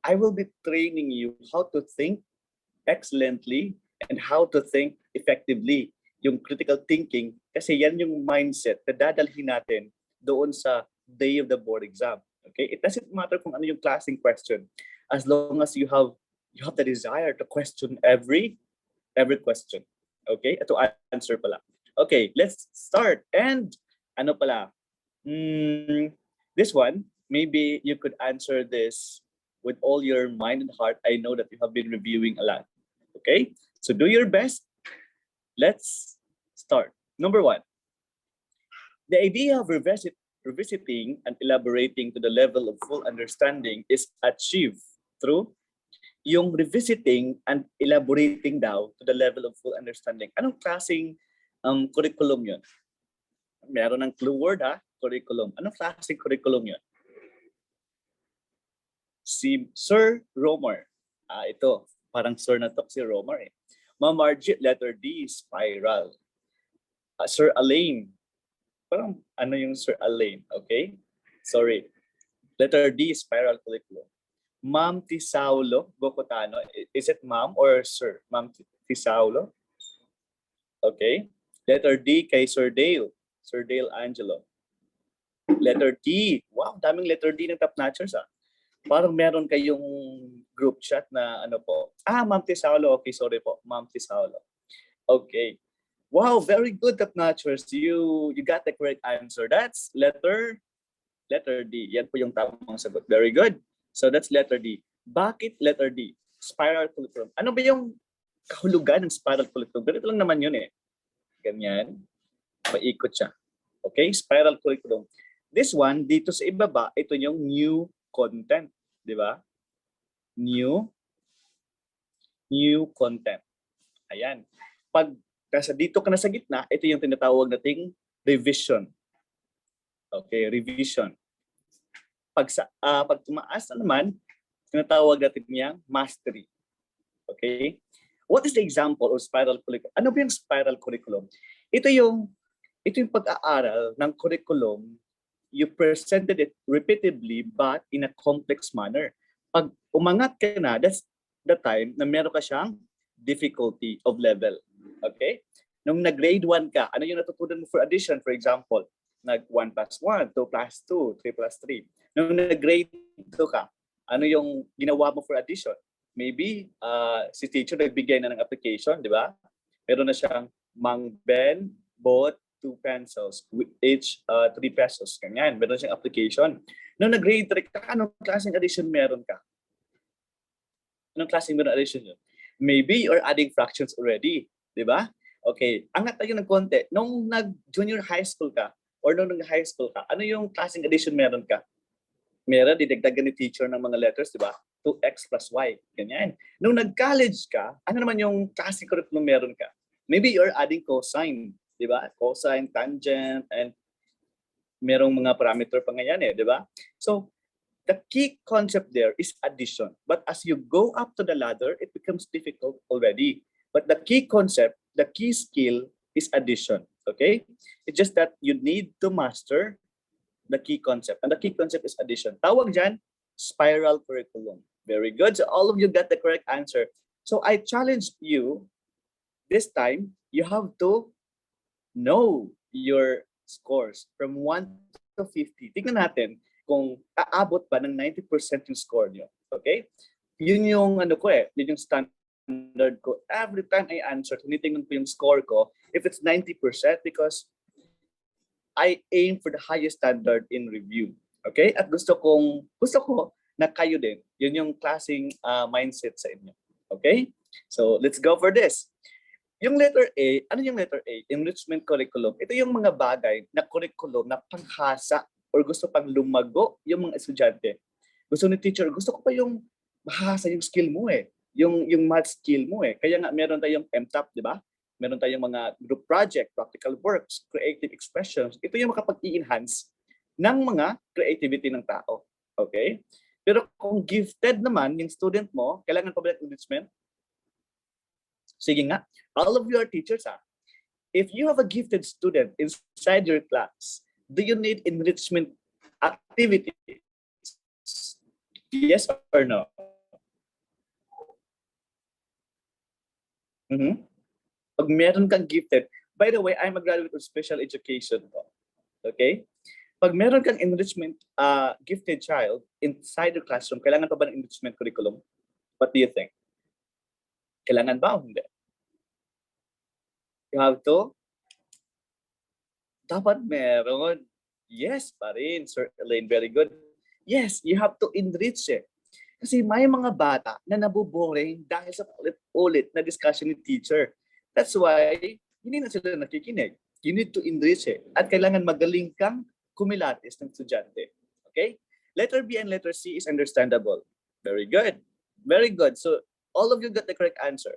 I will be training you how to think excellently and how to think effectively. Yung critical thinking, kasi yan yung mindset na dadalhin natin doon sa day of the board exam. Okay? It doesn't matter kung ano yung klaseng question, as long as you have the desire to question every question. Okay? To answer pala. Okay, let's start. And ano pala? This one, maybe you could answer this with all your mind and heart. I know that you have been reviewing a lot. Okay? So do your best. Let's start. Number one, the idea of revisiting and elaborating to the level of full understanding is achieved through yung revisiting and elaborating daw to the level of full understanding. Anong klaseng curriculum yun? Meron ng clue word ha, curriculum. Anong klaseng curriculum yun? Si Sir Romar. Ito, parang sir na to si Romar eh. Ma'am Margie, letter D, spiral. Sir Alain. Parang ano yung Sir Alain, okay? Sorry. Letter D, spiral curriculum. Ma'am Tisaulo Bocotano. Is it ma'am or sir? Ma'am Tisaulo. Okay. Letter D kay Sir Dale. Sir Dale Angelo. Letter D. Wow, daming letter D ng top notchers ah. Parang meron kayong group chat na ano po. Ma'am Tisaulo. Okay, sorry po. Ma'am Tisaulo. Okay. Wow, very good top notchers. You got the correct answer. That's letter D. Yan po yung tamang sagot. Very good. So that's letter D. Bakit letter D? Spiral curriculum. Ano ba yung kahulugan ng spiral curriculum? Ganito lang naman yun eh. Ganyan. Paikot siya. Okay? Spiral curriculum. This one, dito sa ibaba, ito yung new content. Di ba? New content. Ayan. Pag kasi dito ka na sa gitna, ito yung tinatawag nating revision. Okay, revision. Pag tumaas na naman, tinatawag natin niyang mastery. Okay? What is the example of spiral curriculum? Ano ba yung spiral curriculum? Ito yung pag-aaral ng curriculum. You presented it repeatedly but in a complex manner. Pag umangat ka na, that's the time na meron ka siyang difficulty of level. Okay? Nung nag-grade 1 ka, ano yung natutunan mo for addition? For example, nag 1 plus 1, 2 plus 2, 3 plus 3. Nung nag-grade 2 ka, ano yung ginawa mo for addition? Maybe si teacher nagbigay na ng application, di ba? Meron na siyang Mang Ben bought 2 pencils, each 3 pesos. Ganyan, meron siyang application. Nung nag-grade 3 ka, anong klaseng addition meron ka? Anong klaseng meron addition yun? Maybe you're adding fractions already, di ba? Okay, angat tayo ng konti. Nung nag-junior high school ka, or nung nag-high school ka, ano yung klaseng addition meron ka? Meron, didagdagan ni teacher ng mga letters, di ba? 2x plus y, ganyan. Nung nag-college ka, ano naman yung klaseng curriculum meron ka? Maybe you're adding cosine, di ba? Cosine, tangent, and merong mga parameter pa ngayon eh, di ba? So, the key concept there is addition. But as you go up to the ladder, it becomes difficult already. But the key concept, the key skill is addition, okay? It's just that you need to master the key concept. And the key concept is addition. Tawag dyan, spiral curriculum. Very good. So all of you got the correct answer. So I challenge you, this time, you have to know your scores from 1 to 50. Tingnan natin kung aabot ba ng 90% yung score nyo. Okay? Yun yung ano ko eh, yun yung standard ko. Every time I answer, tinitingnan ko yung score ko, if it's 90% because I aim for the highest standard in review. Okay? At gusto ko na kayo din. Yun yung klaseng mindset sa inyo. Okay? So, let's go for this. Yung letter A, ano yung letter A? Enrichment curriculum. Ito yung mga bagay na curriculum na panghasa or gusto pang lumago yung mga estudyante. Gusto ni teacher, gusto ko pa yung mahasa yung skill mo eh. Yung math skill mo eh. Kaya nga meron tayong MTAP, di ba? Meron tayong mga group project, practical works, creative expressions. Ito yung makapag-i-enhance ng mga creativity ng tao. Okay? Pero kung gifted naman yung student mo, kailangan pa ba ng enrichment? Sige nga, all of you are teachers ah. If you have a gifted student inside your class, do you need enrichment activities? Yes or no? Mhm. Pag meron kang gifted, by the way, I'm a graduate of special education po. Okay? Pag meron kang enrichment gifted child inside the classroom, kailangan pa ba ng enrichment curriculum? What do you think? Kailangan ba o hindi? You have to? Dapat meron. Yes pa rin, Sir Elaine. Very good. Yes, you have to enrich it. Kasi may mga bata na nabuboring dahil sa ulit-ulit na discussion ni teacher. That's why, hindi na sila nakikinig. You need to enrich it. At kailangan magaling kang kumilatis ng estudyante. Okay? Letter B and letter C is understandable. Very good. Very good. So, all of you got the correct answer.